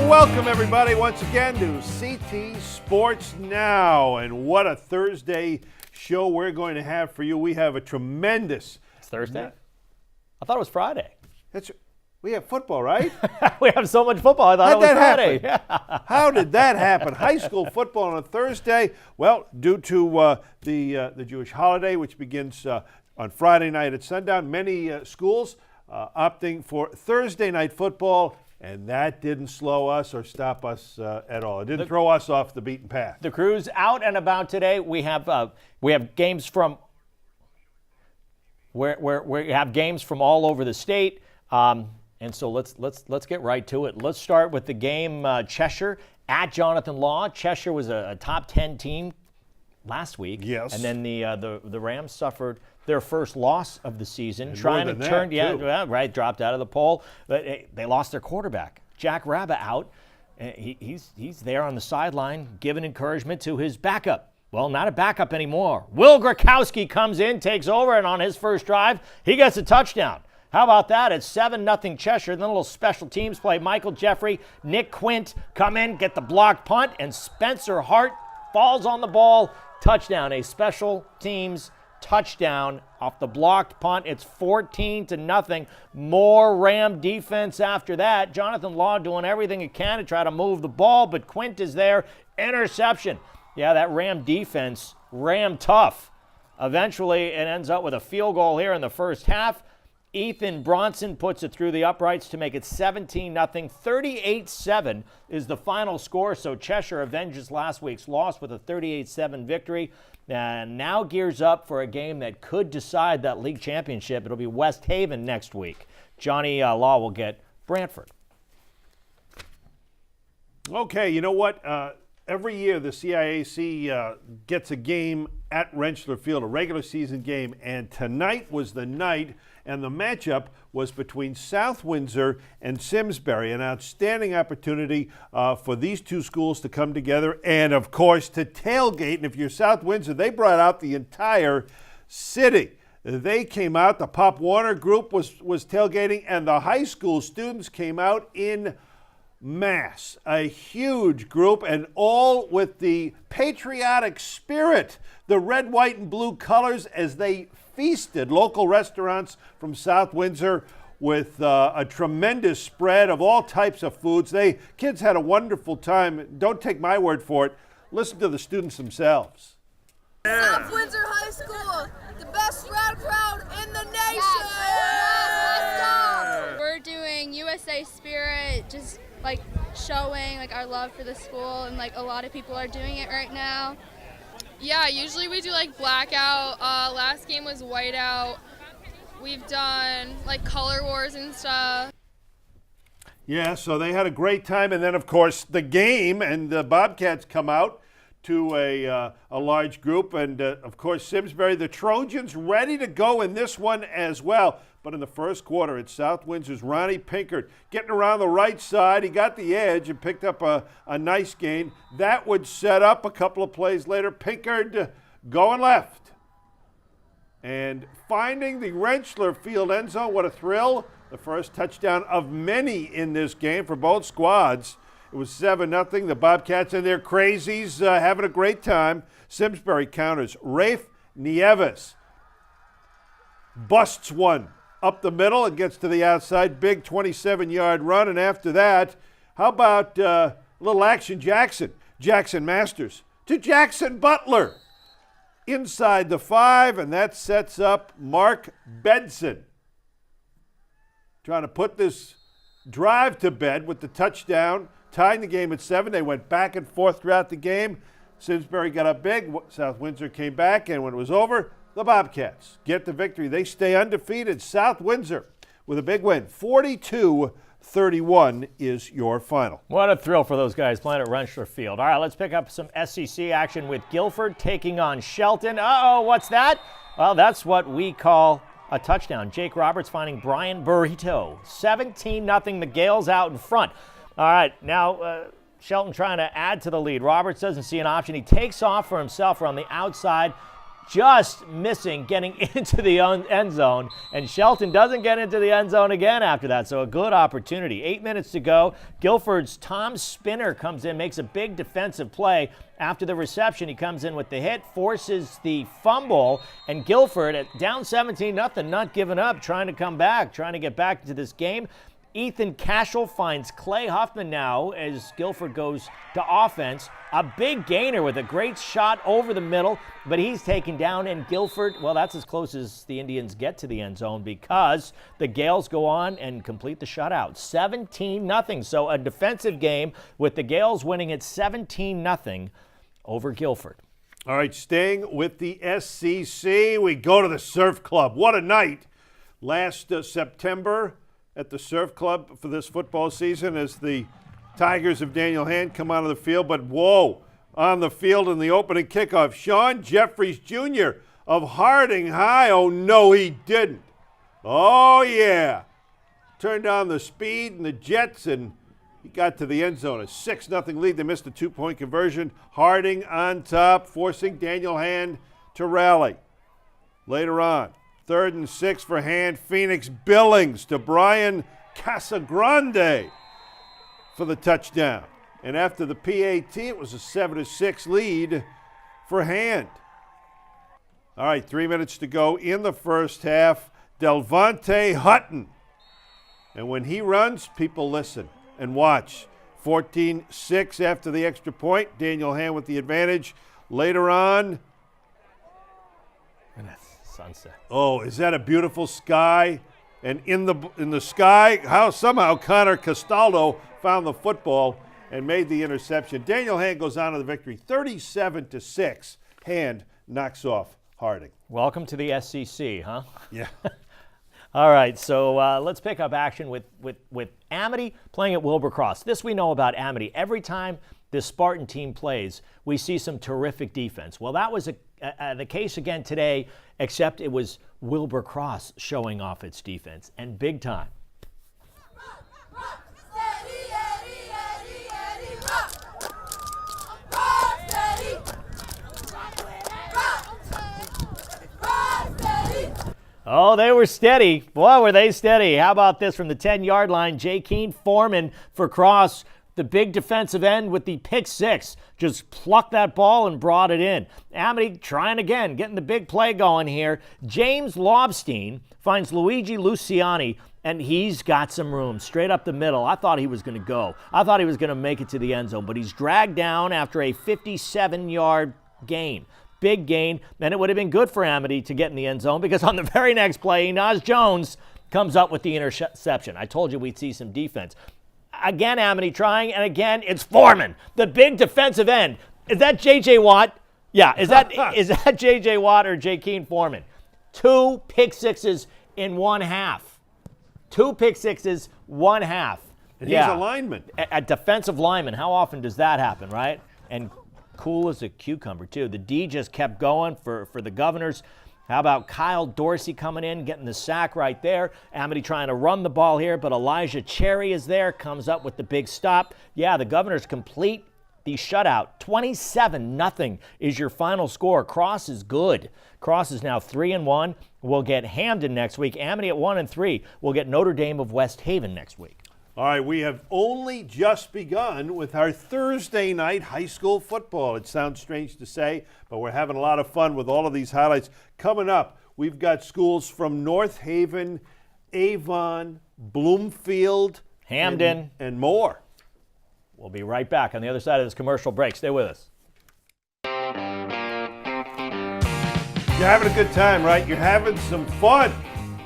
Welcome, everybody, once again to CT Sports Now. And what a Thursday show we're going to have for you. We have a tremendous... It's Thursday? I thought it was Friday. We have football, right? We have so much football, I thought it was Friday. How did that happen? High school football on a Thursday? Well, due to the Jewish holiday, which begins on Friday night at sundown, many schools opting for Thursday night football. And that didn't slow us or stop us at all. It didn't throw us off the beaten path. The crew's out and about today. We have games from we have games from all over the state, and so let's get right to it. Let's start with the game Cheshire at Jonathan Law. Cheshire was a top 10 team last week. Yes. And then the Rams suffered their first loss of the season, and trying to turn, dropped out of the poll. But they lost their quarterback, Jack Rabba, out. He's there on the sideline, giving encouragement to his backup. Well, not a backup anymore. Will Grakowski comes in, takes over, and on his first drive, he gets a touchdown. How about that? It's 7-0 Cheshire. Then a little special teams play. Michael Jeffrey, Nick Quint come in, get the blocked punt, and Spencer Hart falls on the ball. Touchdown, a special teams touchdown off the blocked punt. It's 14-0. More Ram defense after that. Jonathan Law doing everything he can to try to move the ball, but Quint is there. Interception. Yeah, that Ram defense, Ram tough. Eventually, it ends up with a field goal here in the first half. Ethan Bronson puts it through the uprights to make it 17-0. 38-7 is the final score, so Cheshire avenges last week's loss with a 38-7 victory. And now gears up for a game that could decide that league championship. It'll be West Haven next week. Johnny Law will get Brantford. Okay, you know what? Every year the CIAC gets a game at Rentschler Field, a regular season game, and tonight was the night, and the matchup was between South Windsor and Simsbury, an outstanding opportunity for these two schools to come together and, of course, to tailgate. And if you're South Windsor, they brought out the entire city. They came out, the Pop Warner group was tailgating, and the high school students came out in mass, a huge group, and all with the patriotic spirit, the red, white, and blue colors as they feasted local restaurants from South Windsor with a tremendous spread of all types of foods. Kids had a wonderful time. Don't take my word for it. Listen to the students themselves. South Windsor High School, the best round crowd in the nation! Yes. We're doing USA Spirit, just like showing like our love for the school, and like a lot of people are doing it right now. Yeah, usually we do like blackout. Last game was whiteout. We've done like color wars and stuff. Yeah, so they had a great time, and then of course the game, and the Bobcats come out to a large group, and of course Simsbury, the Trojans, ready to go in this one as well. But in the first quarter, it's South Windsor's Ronnie Pinkert getting around the right side. He got the edge and picked up a nice gain. That would set up a couple of plays later. Pinkert going left and finding the Rentschler Field end zone. What a thrill. The first touchdown of many in this game for both squads. It was 7-0. The Bobcats and their crazies having a great time. Simsbury counters. Rafe Nieves busts one up the middle and gets to the outside. Big 27-yard run. And after that, how about little action Jackson? Jackson Masters to Jackson Butler inside the 5, and that sets up Mark Benson trying to put this drive to bed with the touchdown, tying the game at 7. They went back and forth throughout the game. Simsbury got up big. South Windsor came back, and when it was over, the Bobcats get the victory. They stay undefeated. South Windsor with a big win. 42-31 is your final. What a thrill for those guys playing at Rentschler Field. All right, let's pick up some SEC action with Guilford taking on Shelton. Uh-oh, what's that? Well, that's what we call a touchdown. Jake Roberts finding Brian Burrito. 17-0, the Gales out in front. All right, now Shelton trying to add to the lead. Roberts doesn't see an option. He takes off for himself around the outside. just missing getting into the end zone, and Shelton doesn't get into the end zone again after that, so a good opportunity. 8 minutes to go. Guilford's Tom Spinner comes in, makes a big defensive play. After the reception, he comes in with the hit, forces the fumble, and Guilford at down 17-0, not giving up, trying to come back, trying to get back into this game. Ethan Cashel finds Clay Huffman now as Guilford goes to offense. A big gainer with a great shot over the middle, but he's taken down, and Guilford, well, that's as close as the Indians get to the end zone because the Gales go on and complete the shutout. 17-0, so a defensive game with the Gales winning at 17-0 over Guilford. All right, staying with the SEC, we go to the Surf Club. What a night. Last September, at the Surf Club for this football season as the Tigers of Daniel Hand come out of the field. But whoa, on the field in the opening kickoff, Sean Jeffries Jr. of Harding High. Oh, no, he didn't. Oh, yeah. Turned on the speed and the jets, and he got to the end zone. A 6-0 lead. They missed a 2-point conversion. Harding on top, forcing Daniel Hand to rally. Later on, 3rd and 6 for Hand. Phoenix Billings to Brian Casagrande for the touchdown. And after the PAT, it was a 7-6 lead for Hand. All right, 3 minutes to go in the first half. Delvante Hutton. And when he runs, people listen and watch. 14-6 after the extra point. Daniel Hand with the advantage. Later on, Sunset. oh, is that a beautiful sky? And in the sky, how somehow Connor Castaldo found the football and made the interception. Daniel Hand goes on to the victory, 37-6. Hand knocks off Harding. Welcome to the SEC, huh? Yeah. All right, so let's pick up action with Amity playing at Wilbur Cross. This we know about Amity. Every time this Spartan team plays, we see some terrific defense. Well, that was the case again today, except it was Wilbur Cross showing off its defense, and big time. Oh, they were steady. Boy, were they steady. How about this from the 10-yard line? Jakeen Foreman for Cross, the big defensive end with the pick six. Just plucked that ball and brought it in. Amity trying again, getting the big play going here. James Lobstein finds Luigi Luciani, and he's got some room straight up the middle. I thought he was going to go. I thought he was going to make it to the end zone, but he's dragged down after a 57-yard gain. Big gain, and it would have been good for Amity to get in the end zone because on the very next play, Nas Jones comes up with the interception. I told you we'd see some defense. Again, Amity trying, and again, it's Foreman, the big defensive end. Is that J.J. Watt? Yeah, is that J.J. Watt or Jakeen Foreman? 2 pick sixes in one half. 2 pick sixes, one half. And he's a lineman. A defensive lineman. How often does that happen, right? And cool as a cucumber, too. The D just kept going for the Governors. How about Kyle Dorsey coming in, getting the sack right there. Amity trying to run the ball here, but Elijah Cherry is there, comes up with the big stop. Yeah, the Governors complete the shutout. 27-0 is your final score. Cross is good. Cross is now 3-1. We'll get Hamden next week. Amity at 1-3. We'll get Notre Dame of West Haven next week. All right, we have only just begun with our Thursday night high school football. It sounds strange to say, but we're having a lot of fun with all of these highlights. Coming up, we've got schools from North Haven, Avon, Bloomfield, Hamden, and more. We'll be right back on the other side of this commercial break. Stay with us. You're having a good time, right? You're having some fun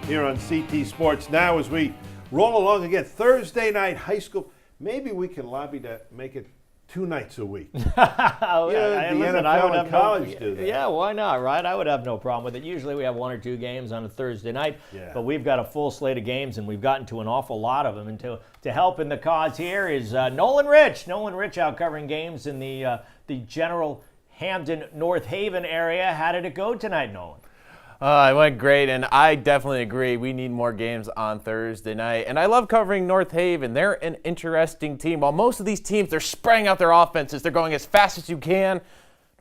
here on CT Sports Now as we roll along again. Thursday night high school. Maybe we can lobby to make it 2 nights a week. Listen, NFL and college do that. Yeah, why not, right? I would have no problem with it. Usually we have 1 or 2 games on a Thursday night, but we've got a full slate of games, and we've gotten to an awful lot of them. And to help in the cause here is Nolan Rich. Nolan Rich out covering games in the general Hamden, North Haven area. How did it go tonight, Nolan? It went great, and I definitely agree. We need more games on Thursday night. And I love covering North Haven. They're an interesting team. While most of these teams, they're spraying out their offenses. They're going as fast as you can.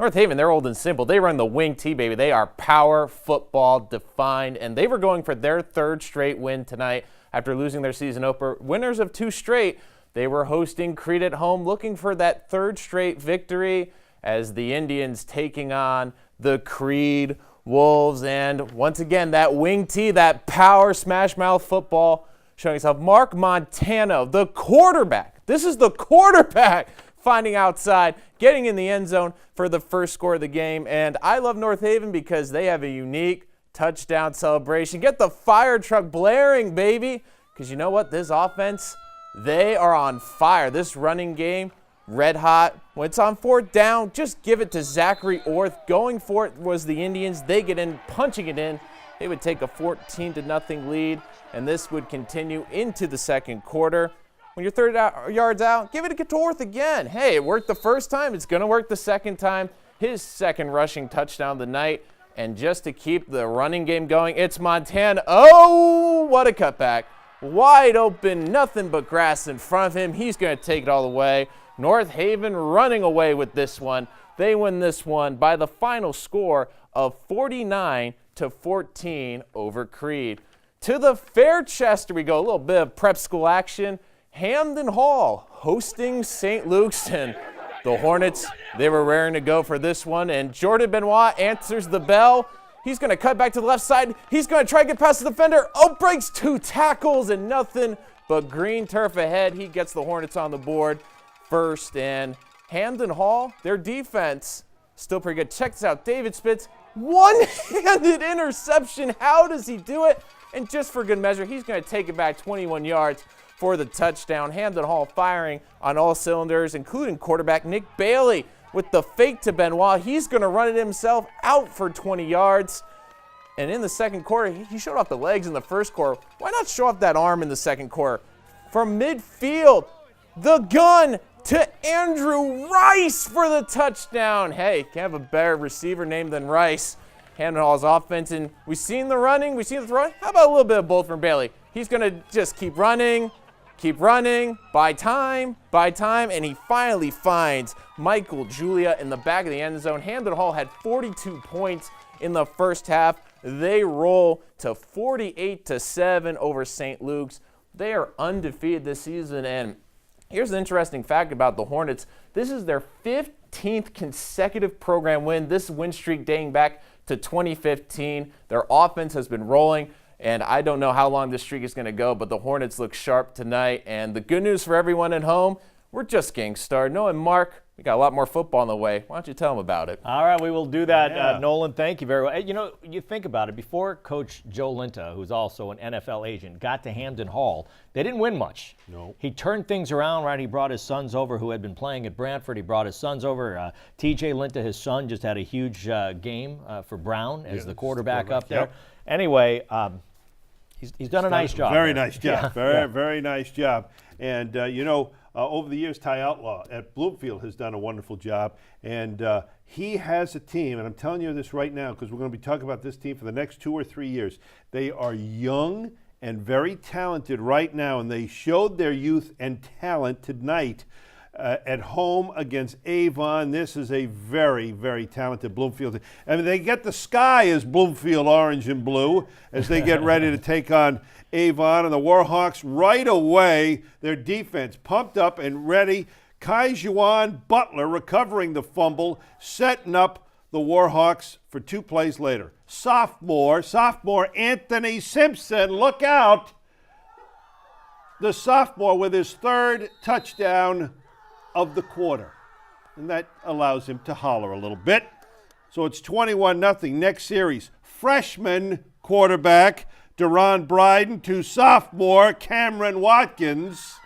North Haven, they're old and simple. They run the wing T, baby. They are power football defined, and they were going for their 3rd straight win tonight after losing their season opener. Winners of 2 straight. They were hosting Creed at home, looking for that 3rd straight victory as the Indians taking on the Creed Wolves. And once again, that wing T, that power smash mouth football showing itself. Mark Montano, the quarterback. This is the quarterback finding outside, getting in the end zone for the first score of the game. And I love North Haven because they have a unique touchdown celebration. Get the fire truck blaring, baby, because you know what? This offense, they are on fire. This running game, red hot. When it's on 4th down, just give it to Zachary Orth. Going for it was the Indians. They get in, punching it in. They would take a 14-0 lead, and this would continue into the second quarter. When you're 30 yards out, give it to Orth again. Hey, it worked the first time. It's going to work the second time. His 2nd rushing touchdown of the night. And just to keep the running game going, it's Montana. Oh, what a cutback. Wide open, nothing but grass in front of him. He's going to take it all the way. North Haven running away with this one. They win this one by the final score of 49-14 over Creed. To the Fairchester we go. A little bit of prep school action. Hamden Hall hosting St. Luke's, and the Hornets, they were raring to go for this one, and Jordan Benoit answers the bell. He's going to cut back to the left side. He's going to try to get past the defender. Oh, breaks 2 tackles and nothing but green turf ahead. He gets the Hornets on the board first, and Hamden Hall, their defense, still pretty good. Check this out. David Spitz, one-handed interception. How does he do it? And just for good measure, he's going to take it back 21 yards for the touchdown. Hamden Hall firing on all cylinders, including quarterback Nick Bailey with the fake to Benoit. He's going to run it himself out for 20 yards. And in the second quarter, he showed off the legs in the first quarter. Why not show off that arm in the second quarter? From midfield, the gun to Andrew Rice for the touchdown. Hey, can't have a better receiver name than Rice. Hamden Hall's offense, and we've seen the running, we've seen the throwing. How about a little bit of both from Bailey? He's going to just keep running, buy time, and he finally finds Michael Julia in the back of the end zone. Hamden Hall had 42 points in the first half. They roll to 48-7 over St. Luke's. They are undefeated this season, and here's an interesting fact about the Hornets. This is their 15th consecutive program win, this win streak dating back to 2015. Their offense has been rolling, and I don't know how long this streak is going to go, but the Hornets look sharp tonight. And the good news for everyone at home, we're just getting started. Noah and Mark, we got a lot more football on the way. Why don't you tell them about it? All right, we will do that, Yeah. Nolan. Thank you very much. You know, you think about it. Before Coach Joe Linta, who's also an NFL agent, got to Hamden Hall, they didn't win much. No. He turned things around, right? He brought his sons over who had been playing at BRANFORD. He brought his sons over. TJ Linta, his son, just had a huge game for Brown as the quarterback up there. Yep. Anyway, he's done a nice job. Very there. nice job. Very nice job. And, over the years, Ty Outlaw at Bloomfield has done a wonderful job. And he has a team, and I'm telling you this right now because we're going to be talking about this team for the next 2 or 3 years. They are young and very talented right now, and they showed their youth and talent tonight at home against Avon. This is a very, very talented Bloomfield. I mean, they get the sky as Bloomfield orange and blue as they get ready to take on Avon. And the Warhawks right away, their defense pumped up and ready. Kai Juan Butler recovering the fumble, setting up the Warhawks for 2 plays later. Sophomore Anthony Simpson, look out. The sophomore with his 3rd touchdown of the quarter. And that allows him to holler a little bit. So it's 21-0 next series. Freshman quarterback Deron Bryden to sophomore Cameron Watkins.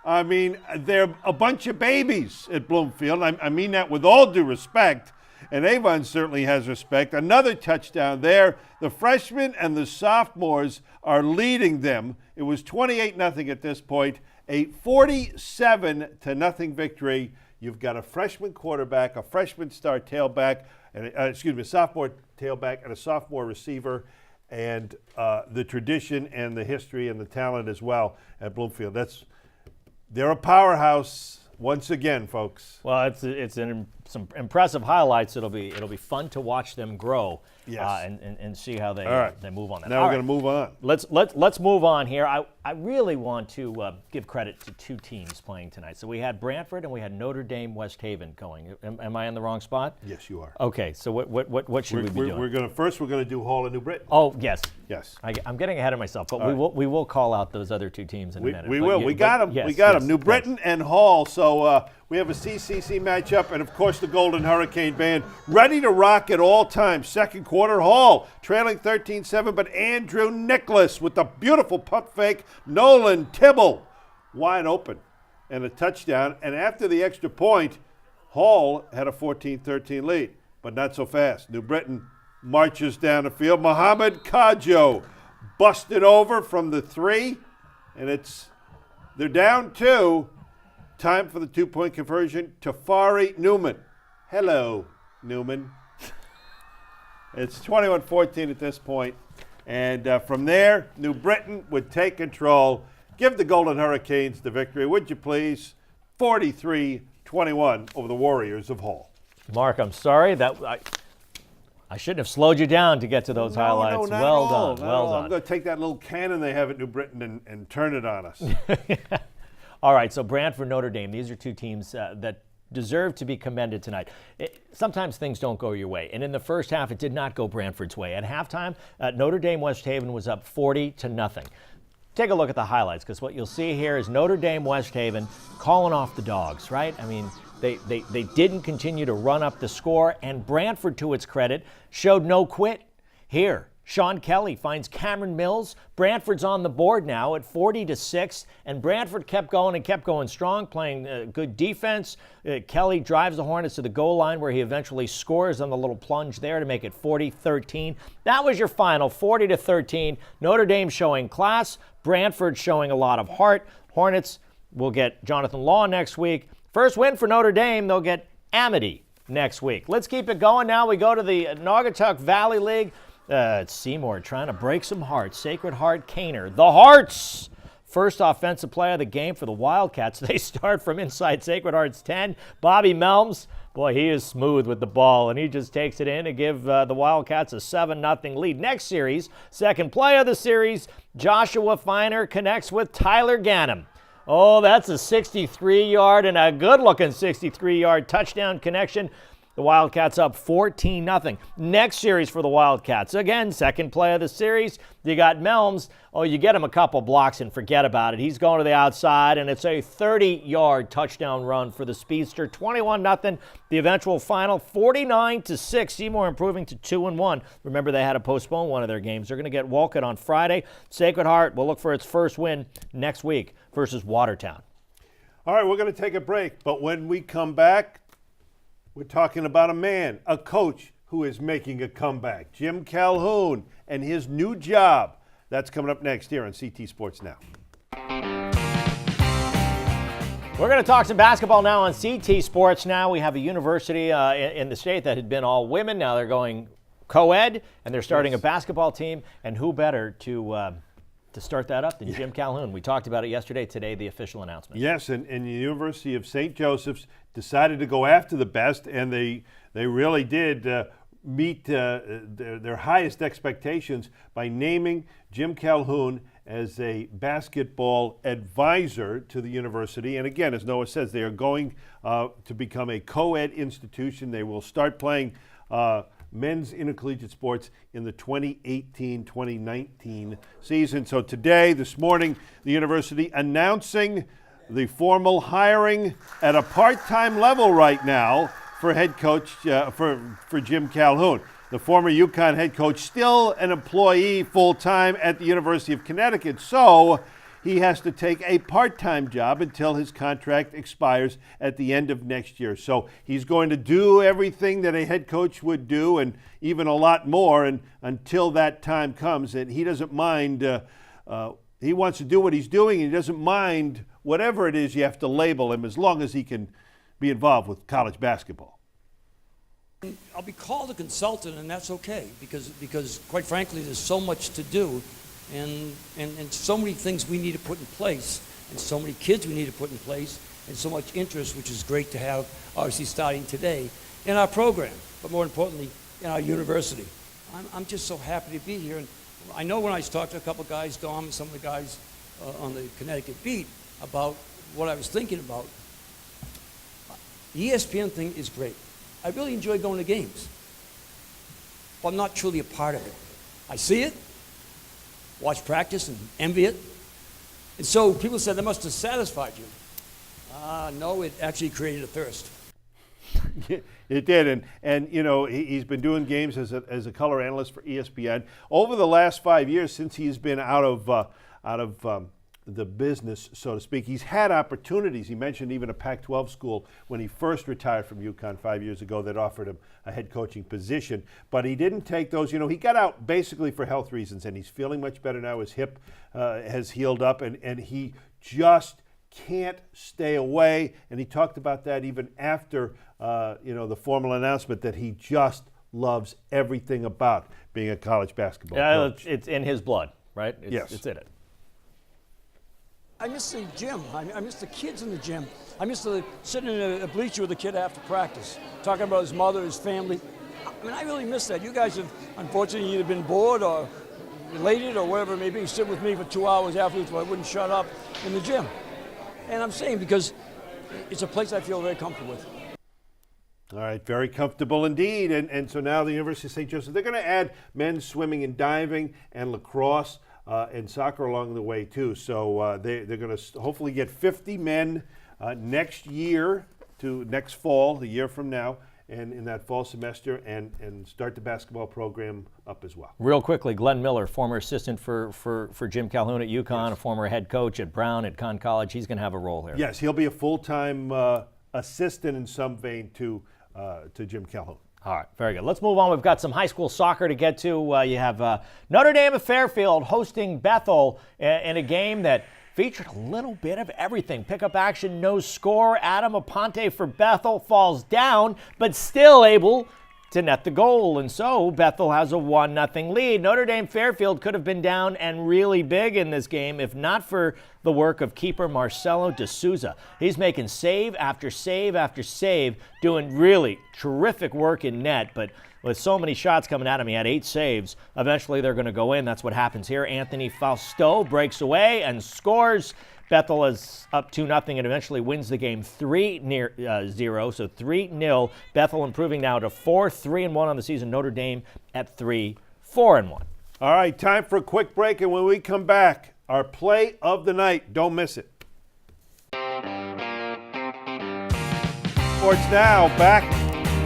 I mean, they're a bunch of babies at Bloomfield. I mean that with all due respect. And Avon certainly has respect. Another touchdown there. The freshmen and the sophomores are leading them. It was 28-0 at this point. A 47-0 victory. You've got a freshman quarterback, a freshman star tailback, and a sophomore tailback, and a sophomore receiver, and the tradition and the history and the talent as well at Bloomfield. They're a powerhouse once again, folks. Well, it's an some impressive highlights. It'll be fun to watch them grow. Yes. And see how they they move on that. Now we're going to move on. Let's move on here. I really want to give credit to two teams playing tonight. So we had Brantford and we had Notre Dame West Haven going. Am I in the wrong spot? Yes, you are. Okay. So what should we be doing? We're going to do Hall and New Britain. Oh yes. Yes. I'm getting ahead of myself, but we will call out those other two teams in a minute. We will. We got them. Yes, we got them. yes, New Britain and Hall. So we have a CCC matchup, and of course the Golden Hurricane Band ready to rock at all times. Second quarter, Hall trailing 13-7, but Andrew Nicholas with the beautiful pump fake. Nolan Tibble wide open and a touchdown. And after the extra point, Hall had a 14-13 lead, but not so fast. New Britain marches down the field. Mohamed Kajo busted over from the 3, and they're down 2. Time for the 2-point conversion. Tafari Newman. Hello, Newman. It's 21-14 at this point. And from there, New Britain would take control. Give the Golden Hurricanes the victory, would you please? 43-21 over the Warriors of Hall. Mark, I'm sorry that I shouldn't have slowed you down to get to those highlights. No, not well at all, done. not Well at all. done. I'm going to take that little cannon they have at New Britain and turn it on us. All right, so Brantford, Notre Dame, these are two teams that deserve to be commended tonight. Sometimes things don't go your way, and in the first half, it did not go Brantford's way. At halftime, Notre Dame West Haven was up 40-0. Take a look at the highlights, because what you'll see here is Notre Dame West Haven calling off the dogs, right? I mean, they didn't continue to run up the score, and Brantford, to its credit, showed no quit. Here, Sean Kelly finds Cameron Mills. Brantford's on the board now at 40-6, and Brantford kept going strong, playing good defense. Kelly drives the Hornets to the goal line where he eventually scores on the little plunge there to make it 40-13. That was your final, 40-13. Notre Dame showing class, Brantford showing a lot of heart. Hornets will get Jonathan Law next week. First win for Notre Dame, they'll get AMITY next week. Let's keep it going now. We go to the Naugatuck Valley League. It's SEYMOUR trying to break some hearts. Sacred Heart KAYNOR. The Hearts! First offensive play of the game for the Wildcats. They start from inside Sacred Heart's 10. Bobby Melms, boy, he is smooth with the ball, and he just takes it in to give the Wildcats a 7-0 lead. Next series, second play of the series, Joshua Feiner connects with Tyler Ganem. Oh, that's a 63-yard and a good-looking 63-yard touchdown connection. The Wildcats up 14-0. Next series for the Wildcats. Again, second play of the series. You got Melms. Oh, you get him a couple blocks and forget about it. He's going to the outside, and it's a 30-yard touchdown run for the speedster. 21-0. The eventual final, 49-6. SEYMOUR improving to 2-1. Remember, they had to postpone one of their games. They're going to get Wolcott on Friday. Sacred Heart will look for its first win next week versus Watertown. All right, we're going to take a break, but when we come back, we're talking about a man, a coach who is making a comeback. Jim Calhoun and his new job. That's coming up next here on CT Sports Now. We're going to talk some basketball now on CT Sports Now. We have a university in the state that had been all women. Now they're going co-ed, and they're starting a basketball team. And who better to start that up than Jim Calhoun? We talked about it yesterday. Today, the official announcement. Yes, and the University of St. Joseph's decided to go after the best, and they really did meet their highest expectations by naming Jim Calhoun as a basketball advisor to the university. And again, as Noah says, they are going to become a co-ed institution. They will start playing men's intercollegiate sports in the 2018-2019 season. So today, this morning, the university announcing the formal hiring at a part-time level right now for head coach, for Jim Calhoun. The former UConn head coach, still an employee full-time at the University of Connecticut, so he has to take a part-time job until his contract expires at the end of next year. So he's going to do everything that a head coach would do and even a lot more, and until that time comes. And he doesn't mind, he wants to do what he's doing, and he doesn't mind whatever it is you have to label him, as long as he can be involved with college basketball. I'll be called a consultant, and that's okay, because quite frankly, there's so much to do, and so many things we need to put in place, and so many kids we need to put in place, and so much interest, which is great to have, obviously starting today, in our program, but more importantly, in our university. I'm just so happy to be here. And I know when I talked to a couple guys, Dom and some of the guys on the Connecticut beat, about what I was thinking about, the ESPN thing is great. I really enjoy going to games, but I'm not truly a part of it. I see it, watch practice, and envy it. And so people said that must have satisfied you. No, it actually created a thirst. It did, and you know, he's been doing games as a color analyst for ESPN over the last 5 years since he's been out of the business, so to speak. He's had opportunities. He mentioned even a Pac-12 school when he first retired from UConn 5 years ago that offered him a head coaching position, but he didn't take those. You know, he got out basically for health reasons, and he's feeling much better now. His hip has healed up, and he just can't stay away. And he talked about that even after you know, the formal announcement that he just loves everything about being a college basketball coach. It's in his blood, right? Yes. It's in it. I miss the gym. I miss the kids in the gym. I miss sitting in a bleacher with a kid after practice, talking about his mother, his family. I mean, I really miss that. You guys have, unfortunately, either been bored or elated or whatever it may be. Sit with me for 2 hours afterwards so I wouldn't shut up in the gym. And I'm saying because it's a place I feel very comfortable with. All right, very comfortable indeed. And so now the University of St. Joseph, they're going to add men's swimming and diving and lacrosse and soccer along the way too. So they're going to hopefully get 50 men next year to next fall, the year from now, and in that fall semester, and start the basketball program up as well. Real quickly, Glenn Miller, former assistant for Jim Calhoun at UConn, a former head coach at Brown at Conn College. He's going to have a role here. Yes, he'll be a full-time assistant in some vein to Jim Calhoun. All right, very good. Let's move on. We've got some high school soccer to get to. You have Notre Dame of Fairfield hosting Bethel in a game that featured a little bit of everything. Pickup action, no score. Adam Aponte for Bethel falls down, but still able to net the goal. And so Bethel has a 1-0 lead. Notre Dame Fairfield could have been down and really big in this game if not for the work of keeper Marcelo de Souza. He's making save after save after save, doing really terrific work in net, but with so many shots coming at him, he had 8 saves. Eventually they're going to go in. That's what happens here. Anthony Fausto breaks away and scores. Bethel is up 2-0 and eventually wins the game 3-0, so 3-0. Bethel improving now to 4-3-1 on the season. Notre Dame at 3-4-1. All right, time for a quick break, and when we come back, our play of the night. Don't miss it. Sports Now, back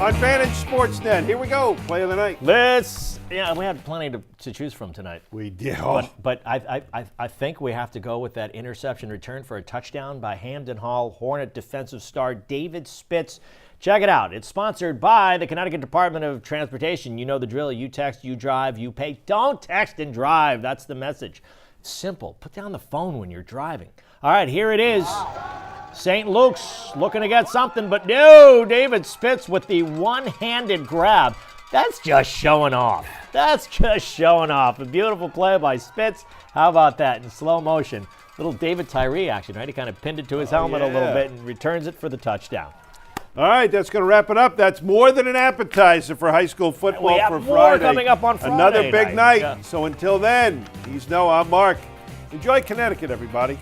on Vantage SportsNet. Here we go, play of the night. We had plenty to choose from tonight. We did. But I think we have to go with that interception return for a touchdown by Hamden Hall Hornet defensive star David Spitz. Check it out. It's sponsored by the Connecticut Department of Transportation. You know the drill. You text, you drive, you pay. Don't text and drive. That's the message. It's simple. Put down the phone when you're driving. All right, here it is. St. Luke's looking to get something, but no, David Spitz with the one-handed grab. That's just showing off. That's just showing off. A beautiful play by Spitz. How about that in slow motion? Little David Tyree action, right? He kind of pinned it to his helmet a little bit and returns it for the touchdown. All right, that's going to wrap it up. That's more than an appetizer for high school football for Friday. More coming up on Friday. Another big night. Yeah. So until then, he's Noah, I'm Mark. Enjoy Connecticut, everybody.